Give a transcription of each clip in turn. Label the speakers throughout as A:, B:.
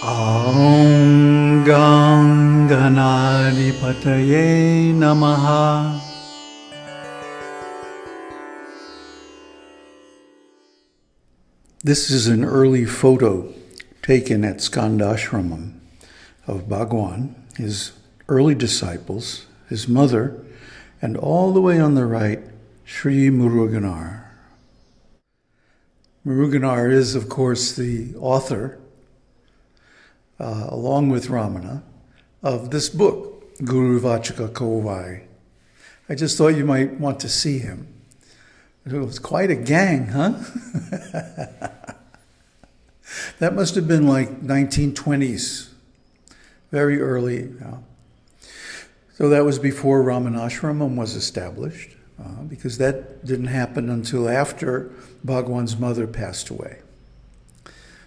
A: Aum Gangadipataye Namaha. This is an early photo taken at Skandashramam of Bhagwan, his early disciples, his mother, and all the way on the right, Sri Muruganar. Muruganar is, of course, the author, along with Ramana, of this book, Guru-vachaka-kovai. I just thought you might want to see him. It was quite a gang, huh? That must have been like 1920s, very early. So that was before Ramanashramam was established, because that didn't happen until after Bhagwan's mother passed away.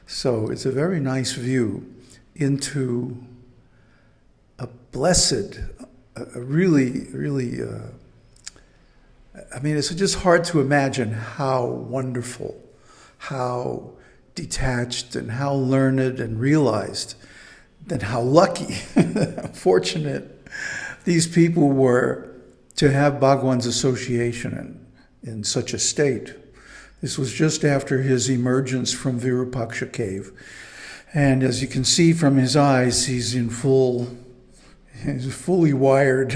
A: So it's a very nice view into a blessed, a really, I mean, it's just hard to imagine how wonderful, how detached, and how learned and realized, and how lucky, fortunate these people were to have Bhagwan's association in such a state. This was just after his emergence from Virupaksha cave. And as you can see from his eyes, he's fully wired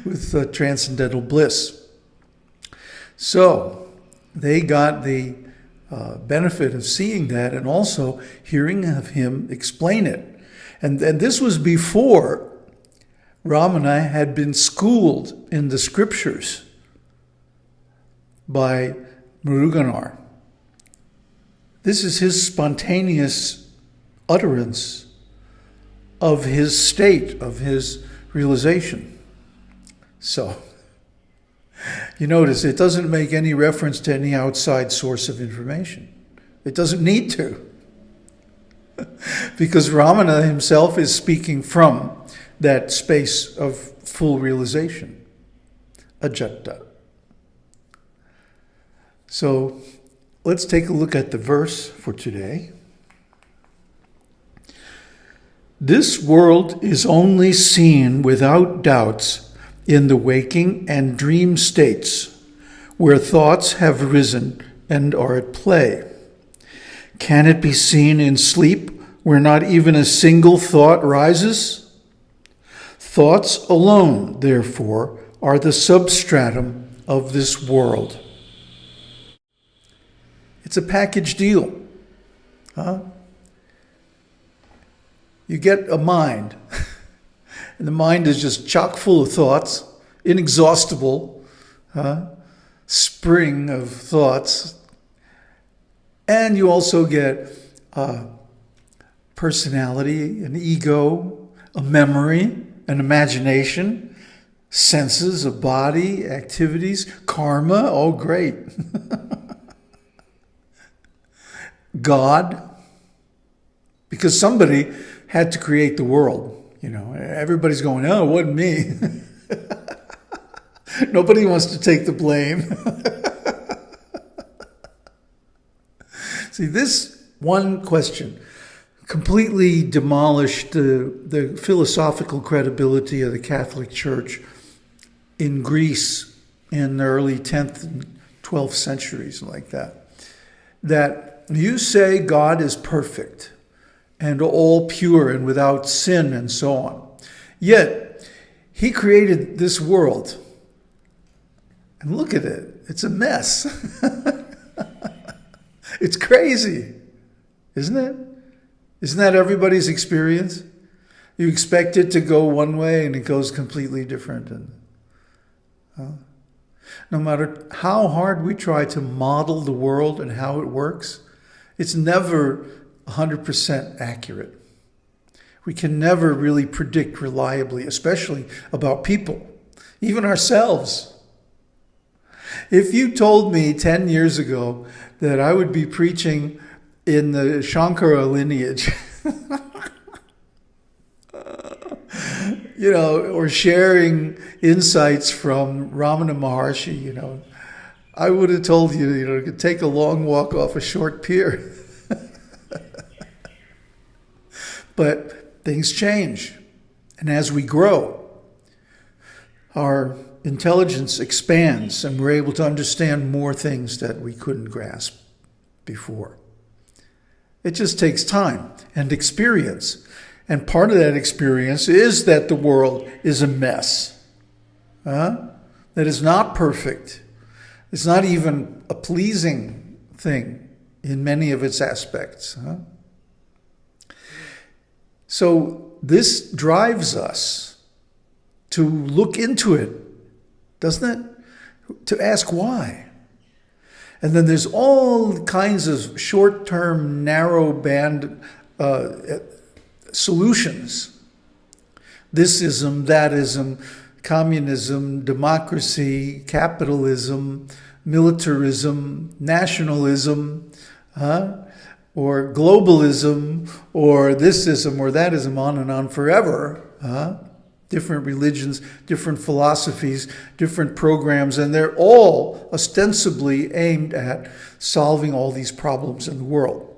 A: with transcendental bliss. So they got the benefit of seeing that and also hearing of him explain it. And this was before Ramana had been schooled in the scriptures by Muruganar. This is his spontaneous utterance of his state, of his realization. So, you notice it doesn't make any reference to any outside source of information. It doesn't need to. Because Ramana himself is speaking from that space of full realization, ajatta. So, let's take a look at the verse for today. This world is only seen without doubts in the waking and dream states, where thoughts have risen and are at play. Can it be seen in sleep, where not even a single thought rises? Thoughts alone, therefore, are the substratum of this world. It's a package deal. You get a mind, and the mind is just chock full of thoughts, inexhaustible spring of thoughts. And you also get personality, an ego, a memory, an imagination, senses, a body, activities, karma. Oh, great. God, because somebody had to create the world. You know, everybody's going, oh, it wasn't me. Nobody wants to take the blame. See, this one question completely demolished the philosophical credibility of the Catholic Church in Greece in the early 10th and 12th centuries, like that. That you say God is perfect and all pure and without sin and so on. Yet, he created this world. And look at it. It's a mess. It's crazy, isn't it? Isn't that everybody's experience? You expect it to go one way and it goes completely different. And no matter how hard we try to model the world and how it works, it's never 100% accurate. We can never really predict reliably, especially about people, even ourselves. If you told me 10 years ago that I would be preaching in the Shankara lineage, or sharing insights from Ramana Maharshi, I would have told you, to take a long walk off a short pier. But things change. And as we grow, our intelligence expands and we're able to understand more things that we couldn't grasp before. It just takes time and experience. And part of that experience is that the world is a mess. That is not perfect. It's not even a pleasing thing in many of its aspects. So this drives us to look into it, doesn't it? To ask why. And then there's all kinds of short-term, narrow-band solutions. Thisism, thatism, communism, democracy, capitalism, militarism, nationalism, or globalism, or thisism, or thatism, on and on forever. Different religions, different philosophies, different programs, and they're all ostensibly aimed at solving all these problems in the world,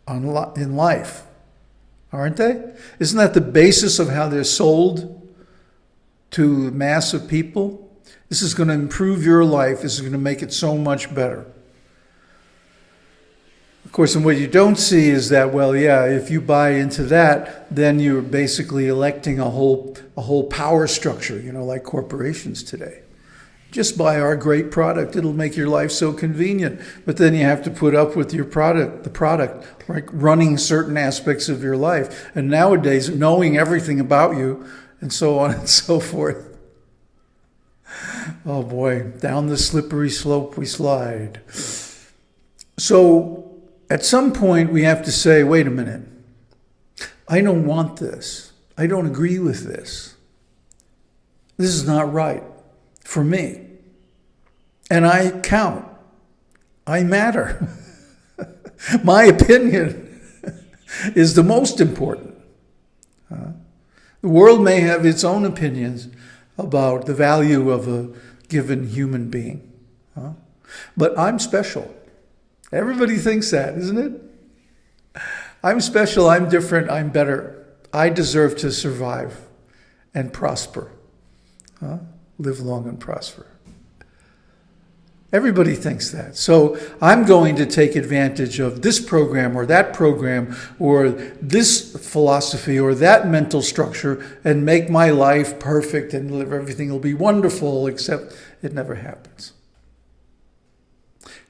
A: in life, aren't they? Isn't that the basis of how they're sold to the mass of people? This is going to improve your life. This is going to make it so much better. Of course, and what you don't see is that, well, yeah, if you buy into that, then you're basically electing a whole power structure, like corporations today. Just buy our great product. It'll make your life so convenient. But then you have to put up with the product, like running certain aspects of your life. And nowadays, knowing everything about you, and so on and so forth. Oh boy, down the slippery slope we slide. So, at some point, we have to say, wait a minute, I don't want this. I don't agree with this. This is not right for me. And I count. I matter. My opinion is the most important. The world may have its own opinions about the value of a given human being. But I'm special. Everybody thinks that, isn't it? I'm special, I'm different, I'm better. I deserve to survive and prosper. Live long and prosper. Everybody thinks that. So I'm going to take advantage of this program or that program or this philosophy or that mental structure and make my life perfect and everything will be wonderful, except it never happens.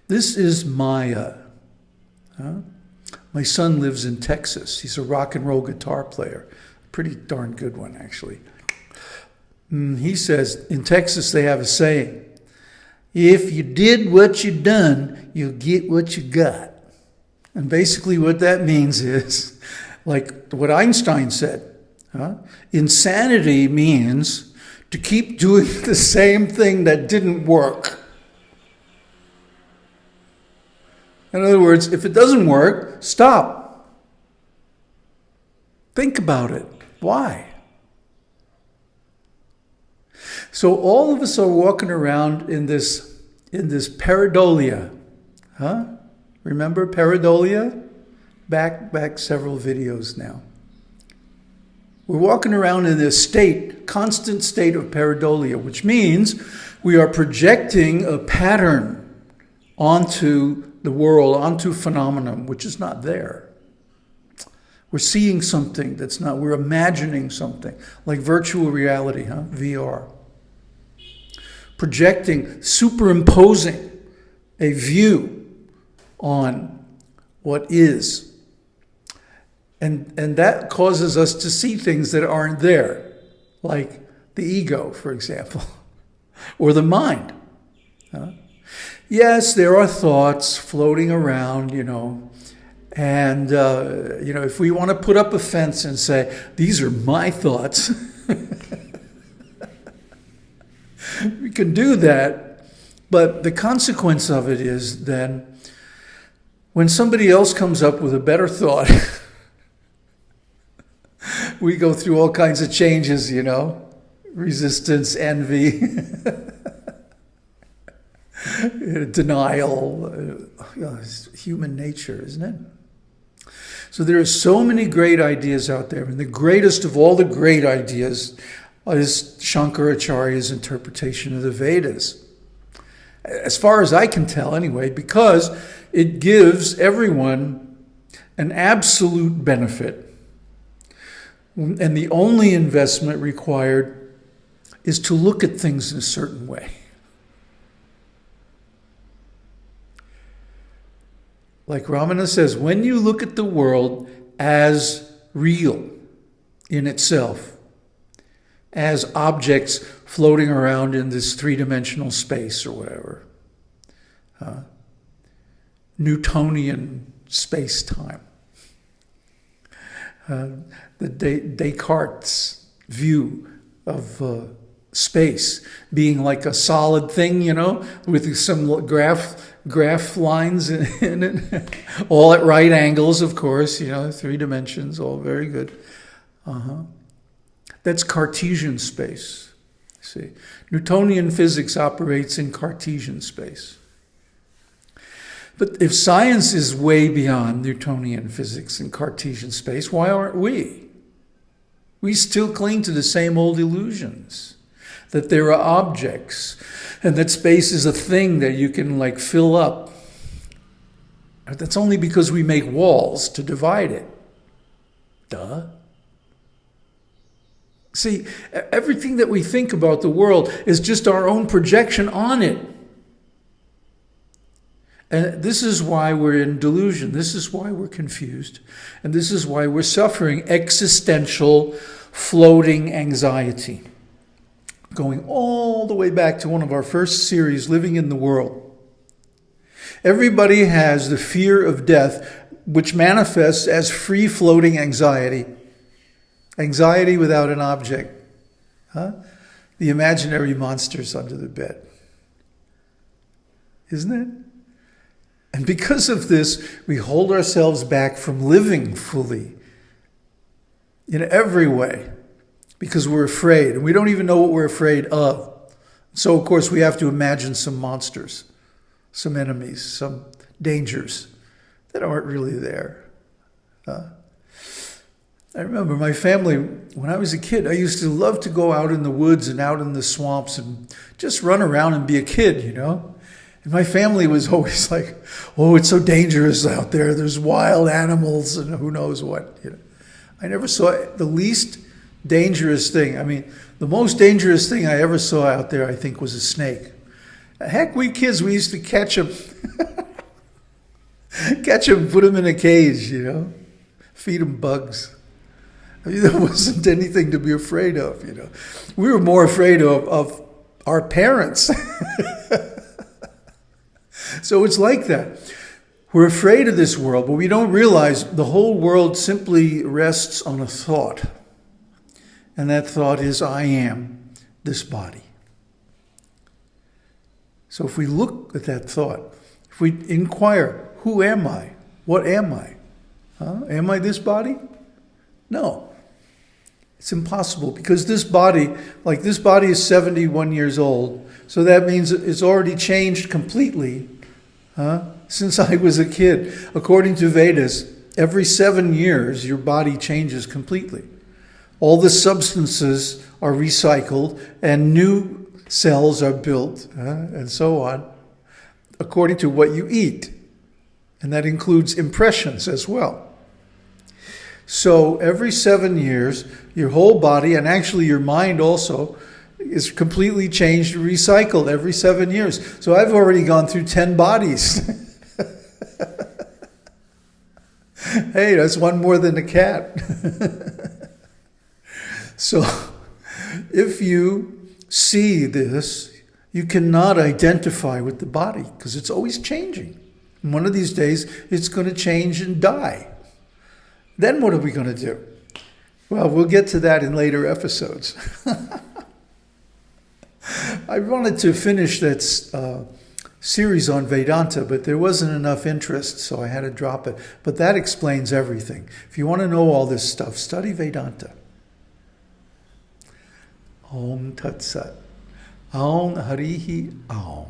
A: This is Maya. My son lives in Texas. He's a rock and roll guitar player. Pretty darn good one, actually. He says, in Texas they have a saying, if you did what you done, you'll get what you got. And basically what that means is, like what Einstein said, insanity means to keep doing the same thing that didn't work. In other words, if it doesn't work, stop. Think about it. Why? So all of us are walking around in this pareidolia. Remember pareidolia? Back several videos now. We're walking around in this constant state of pareidolia, which means we are projecting a pattern onto the world, onto phenomenon, which is not there. We're seeing something that's not, we're imagining something, like virtual reality, VR. Projecting, superimposing a view on what is. And that causes us to see things that aren't there, like the ego, for example, or the mind. Yes, there are thoughts floating around, and, if we want to put up a fence and say, these are my thoughts, we can do that, but the consequence of it is then, when somebody else comes up with a better thought, we go through all kinds of changes, resistance, envy, denial. It's human nature, isn't it? So there are so many great ideas out there, and the greatest of all the great ideas is Shankaracharya's interpretation of the Vedas. As far as I can tell anyway, because it gives everyone an absolute benefit. And the only investment required is to look at things in a certain way. Like Ramana says, when you look at the world as real in itself, as objects floating around in this three-dimensional space or whatever, Newtonian space-time, the Descartes' view of space being like a solid thing, with some graph lines in it, all at right angles, of course, 3 dimensions, all very good. That's Cartesian space. See, Newtonian physics operates in Cartesian space. But if science is way beyond Newtonian physics and Cartesian space, why aren't we? We still cling to the same old illusions, that there are objects and that space is a thing that you can fill up. That's only because we make walls to divide it. Duh. See, everything that we think about the world is just our own projection on it. And this is why we're in delusion. This is why we're confused. And this is why we're suffering existential floating anxiety. Going all the way back to one of our first series, Living in the World. Everybody has the fear of death, which manifests as free-floating anxiety. Anxiety without an object. The imaginary monsters under the bed. Isn't it? And because of this, we hold ourselves back from living fully in every way because we're afraid. And we don't even know what we're afraid of. So, of course, we have to imagine some monsters, some enemies, some dangers that aren't really there. I remember my family, when I was a kid, I used to love to go out in the woods and out in the swamps and just run around and be a kid, And my family was always like, oh, it's so dangerous out there. There's wild animals and who knows what. I never saw the least dangerous thing. I mean, the most dangerous thing I ever saw out there, I think, was a snake. Heck, we kids, we used to catch them. Catch them, put them in a cage, Feed them bugs. I mean, there wasn't anything to be afraid of, We were more afraid of our parents. So it's like that. We're afraid of this world, but we don't realize the whole world simply rests on a thought. And that thought is, I am this body. So if we look at that thought, if we inquire, who am I? What am I? Am I this body? No. It's impossible because this body is 71 years old. So that means it's already changed completely since I was a kid. According to Vedas, every 7 years, your body changes completely. All the substances are recycled and new cells are built and so on, according to what you eat. And that includes impressions as well. So every 7 years, your whole body, and actually your mind also, is completely changed, recycled every 7 years. So I've already gone through 10 bodies. Hey, that's one more than a cat. So if you see this, you cannot identify with the body because it's always changing. And one of these days, it's going to change and die. Then what are we going to do? Well, we'll get to that in later episodes. I wanted to finish that series on Vedanta, but there wasn't enough interest, so I had to drop it. But that explains everything. If you want to know all this stuff, study Vedanta. Om Tat Sat. Aum Harihi Aum.